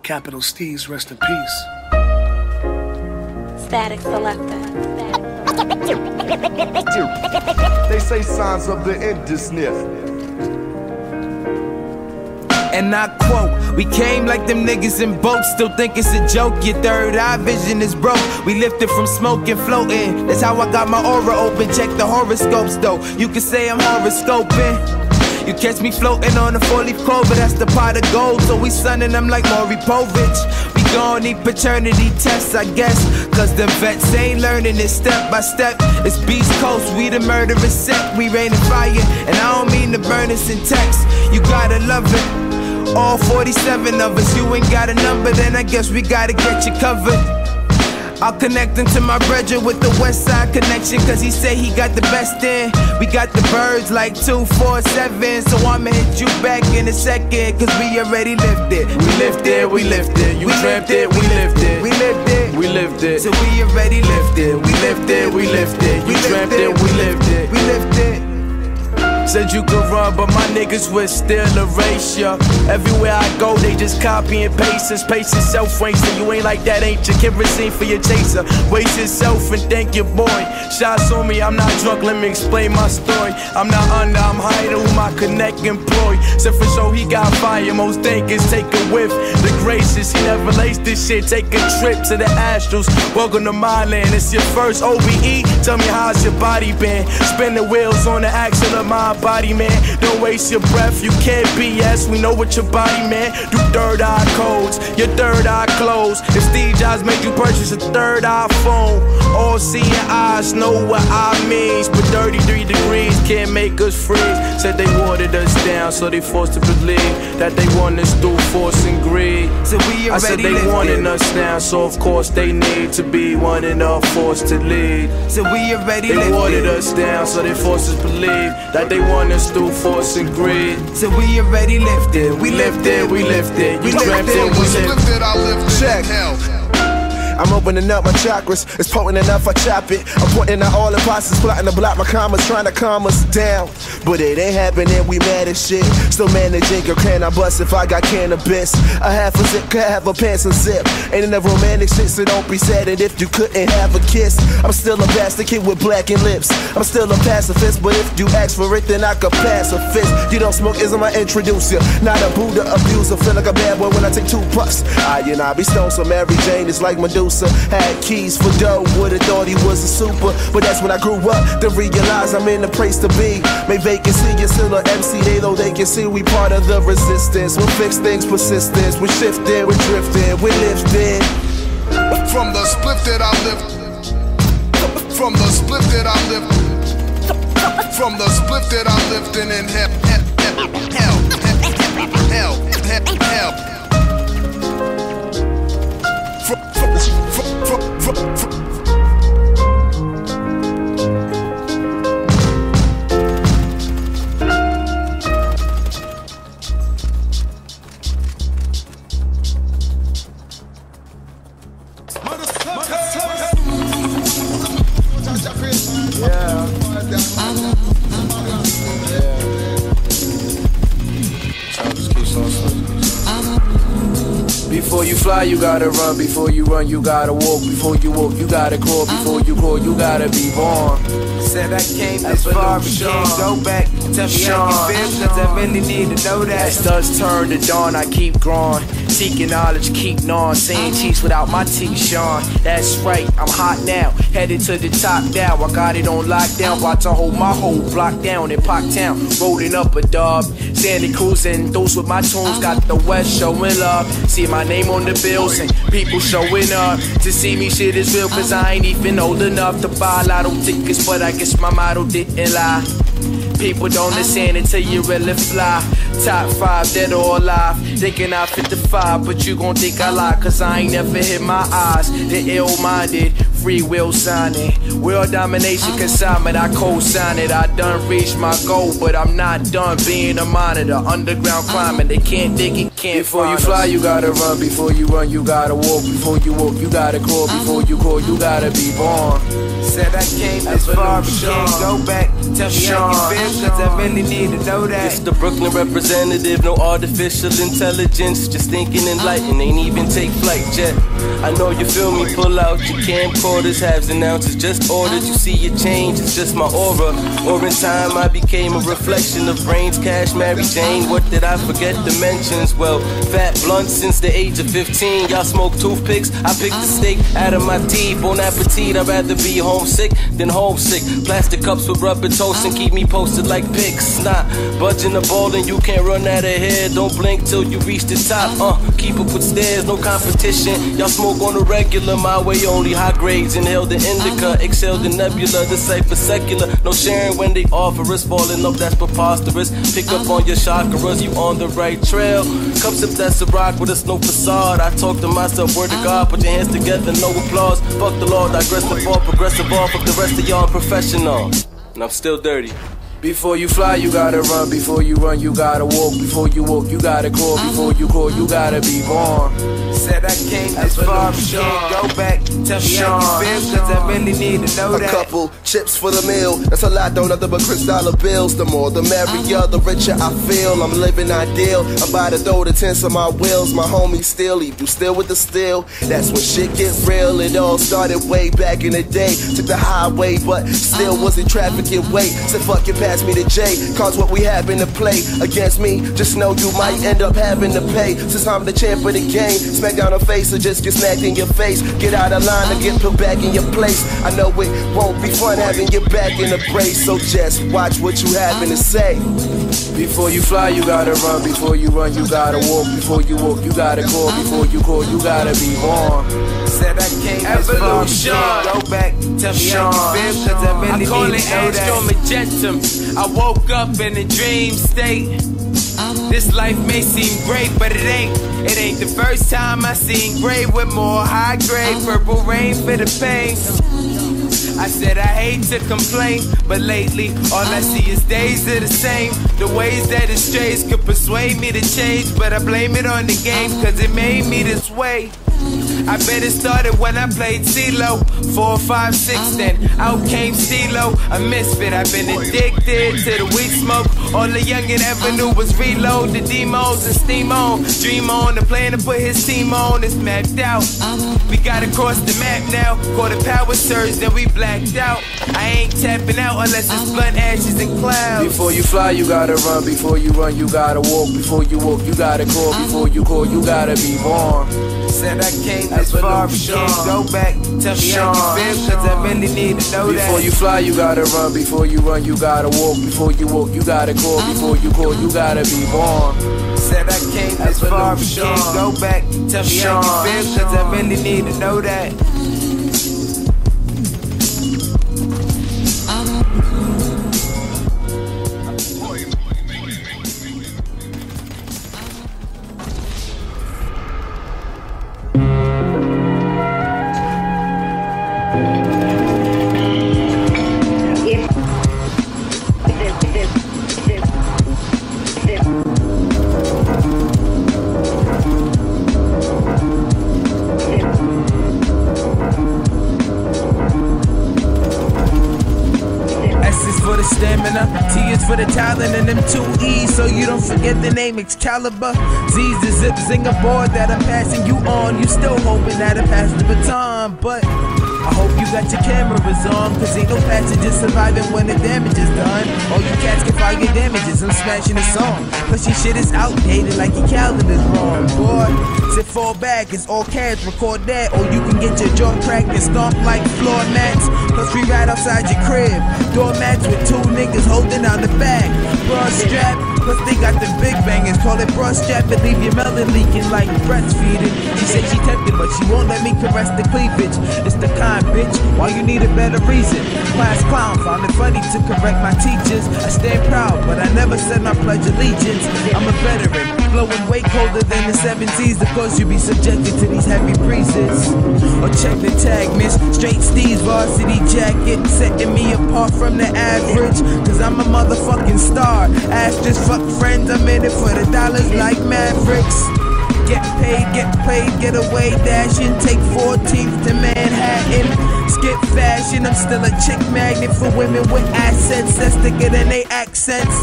Capital Steez, rest in peace. Static Selector. They say signs of the end is near. And I quote, we came like them niggas in boats, still think it's a joke, your third eye vision is broke. We lifted from smoke and floating, that's how I got my aura open. Check the horoscopes though, you can say I'm horoscoping. You catch me floating on a 4-leaf clover, that's the pot of gold. So we sunning them like Maury Povich. We gon' need paternity tests, I guess, cause the vets ain't learning it step by step. It's Beast Coast, we the murderous set. We rain and fire, and I don't mean to burn us in text. You gotta love it, all 47 of us. You ain't got a number, then I guess we gotta get you covered. I'll connect him to my brethren with the West Side connection, cause he say he got the best in. We got the birds like 247, so I'ma hit you back in a second, cause we already lived it. We lived it, we lived it. You dreamt it, we lived it. We lived it, we lived it. So we already lived it. We lived it, we lived it. You dreamt it, we lived it. We lived it. Said you could run, but my niggas would still erase ya. Everywhere I go, they just copy and paste us. Pace yourself, Frankston. You ain't like that, ain't you? Kerosene for your chaser. Waste yourself and thank your boy. Shots on me, I'm not drunk, let me explain my story. I'm not under, I'm higher, who my connect employ. So for sure, he got fire. Most thinkers take a whiff. The gracious, he never laced this shit. Take a trip to the Astros. Welcome to my land. It's your first OBE. Tell me how's your body been? Spin the wheels on the axle of my body, man. Don't waste your breath, you can't BS. We know what your body, man. Do third eye codes, your third eye closed. If Steve Jobs made you purchase a third iPhone, all seeing eyes know what I means. But 33 degrees can't make us freeze. Said they watered us down, so they forced to believe that they want us through force and greed. So we I said they wanting us now, so of course they need to be wanting us forced to lead. So we already they watered us down, so they forced us to believe that they want us through force and greed. So we already lived it. We lived it, we lived it. You dreamt it, we lived it. I lived it. Check. I'm opening up my chakras, it's potent enough I chop it. I'm pointing out all the bosses, plotting to block my commas, trying to calm us down. But it ain't happening, we mad as shit. Still managing, or can I bust if I got cannabis? A half a zip, could have a pants and zip. Ain't enough romantic shit, so don't be sad. And if you couldn't have a kiss, I'm still a bastard kid with blackened lips. I'm still a pacifist, but if you ask for it, then I could pass a fist. You don't smoke, isn't I introduce you? Not a Buddha abuser, feel like a bad boy when I take 2 puffs. I be stoned, so Mary Jane is like Medusa. Had keys for dough, would've thought he was a super. But that's when I grew up to realize I'm in the place to be. Make vacancy, you're still a MC, they know they can see we part of the resistance. We'll fix things, persistence, we shifted, we drifted, we lifted. From the split that I lived. From the split that I lived. From the split that I lived in hell. Before you fly, you gotta run. Before you run, you gotta walk. Before you walk, you gotta crawl. Before you crawl, you gotta be born. Said I came this far, but can't go back. Tell me how you feel, cause I really need to know that. As dusk turn to dawn, I keep growing. Seeking knowledge, keep gnawing. Saying cheese without my teeth, Sean. That's right, I'm hot now. Headed to the top now. I got it on lockdown. About to hold my whole block down in Parktown. Rolling up a dub. Sandy cruising. Those with my tunes got the West showing love. See my name on the bills and people showing up. To see me, shit is real, cause I ain't even old enough to buy lotto tickets. But I guess my motto didn't lie. People don't understand until you really fly. Top 5 dead or alive. Thinking I fit the 5, but you gon' think I lie. Cause I ain't never hit my eyes. The ill-minded, free will signing. World domination consignment, I co-sign it. I done reached my goal, but I'm not done being a monitor. Underground climbing, they can't dig it, can't Before you fly, you gotta run. Before you run, you gotta walk. Before you walk, you gotta crawl. Before you crawl, you gotta be born. Said I came this far, but can't go back. Tell me how you feel, cause I really need to know that. It's the Brooklyn representative, no artificial intelligence. Just thinking enlightened, ain't even take flight jet. I know you feel me, pull out your camcorders, halves and ounces, just orders. You see your change, it's just my aura. Or in time I became a reflection of brains, cash, Mary Jane. What did I forget? Dimensions. Well, fat blunt since the age of 15. Y'all smoke toothpicks, I pick the steak out of my teeth. Bon appetit, I'd rather be homesick than homesick. Plastic cups with rubber toast and keep me posted like pics. Nah, budging the ball and you can't run out of here. Don't blink till you reach the top. Keep up with stairs, no competition. Y'all smoke on the regular, my way only high grades. Inhale the indica, exhale the nebula. The cipher secular, no sharing when they offer us. Falling up, that's preposterous. Pick up on your chakras, you on the right trail. Come sip that Ciroc with us, no facade. I talk to myself, word to God, put your hands together, no applause. Fuck the law, digress the fall, progressive off of the rest of y'all professional. And I'm still dirty. Before you fly, you gotta run. Before you run, you gotta walk. Before you walk, you gotta crawl. Before you crawl, you gotta be born. Said I came this far, but can't go back. Tell me how you feel, cause I really need to know that. A couple chips for the meal, that's a lot, don't nothing but $6 bills. The more the merrier, the richer I feel. I'm living ideal, I'm about to throw the tents on my wheels. My homie Steelo, you still with the steel. That's when shit get real, it all started way back in the day. Took the highway, but still wasn't trafficking weight. Said fuck it, pass me the J, cause what we having to play against me, just know you might end up having to pay. Since I'm the champ of the game, smack down her face or just get smacked in your face. Get out of line and get put back in your place. I know it won't be fun having your back in a brace, so just watch what you having to say. Before you fly, you gotta run. Before you run, you gotta walk. Before you walk, you gotta crawl. Before you crawl, you gotta be born. Said I came this far, but can't go back. Tell me how you feel, cause I really need to know that. I woke up in a dream state. This life may seem great, but it ain't. It ain't the first time I seen gray with more high grade. Purple rain for the pain. I said I hate to complain, but lately all I see is days are the same. The ways that it strays could persuade me to change, but I blame it on the game, cause it made me this way. I bet it started when I played Stelo. 4, 5, 6, then out came Stelo. A misfit, I've been addicted to the weed smoke. All the youngin' ever knew was reload the demos and steam on. Dream on, the plan to put his team on is mapped out. We gotta cross the map now. Caught a power surge, then we blacked out. I ain't tapping out unless it's blunt ashes and clouds. Before you fly, you gotta run. Before you run, you gotta walk. Before you walk, you gotta crawl. Before you crawl, you gotta be born. Said I came this far, but can't go back. Tell me how you feel, cause I really need to know that. Before you fly, you gotta run. Before you run, you gotta walk. Before you walk, you gotta crawl. Before you crawl, you gotta be born. Said I came this far, but can't go back. Tell me how you feel, cause I really need to know that. T is for the talent and them 2 E's, so you don't forget the name Excalibur. Z's the zip zinger board that I'm passing you on. You still hoping that I pass the baton, but I hope you got your cameras on, cause ain't no passengers surviving when the damage is done. All you cats can file your damages, I'm smashing the song. Plus your shit is outdated like your calendar's wrong, boy. Sit fall back, it's all cash, record that. Or you can get your jaw cracked and stomp like floor mats. Plus we right outside your crib, doormats with 2 niggas holding on the back. Broad strap, plus they got the big bangers. Call it broad strap and leave your melon leaking like breastfeeding. She said she tempted, but she won't let me caress the cleavage. It's the kind, bitch, why you need a better reason? Class clown, found it funny to correct my teachers. I stand proud, but I never said my pledge allegiance. I'm a veteran, blowing way colder than the 70s. Of course you be subjected to these heavy breezes. Or check the tag, miss, straight Steve's varsity jacket, setting me apart from the average, cause I'm a motherfucking star. Ask just fuck friends, I'm in it for the dollars like Mavericks. Get paid, get played, get away, dashing. Take 14th to Manhattan. Skip fashion, I'm still a chick magnet for women with assets. That's thicker than they accents.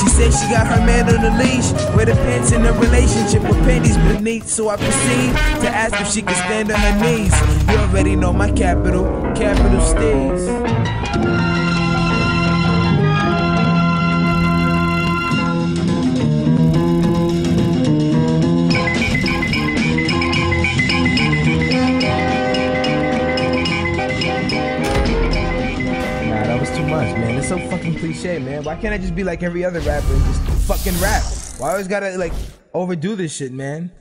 She said she got her man on the leash. Wear the pants in a relationship with panties beneath. So I proceed to ask if she can stand on her knees. You already know my capital Steez. Man, it's so fucking cliche, man. Why can't I just be like every other rapper and just fucking rap? Why always gotta like overdo this shit, man?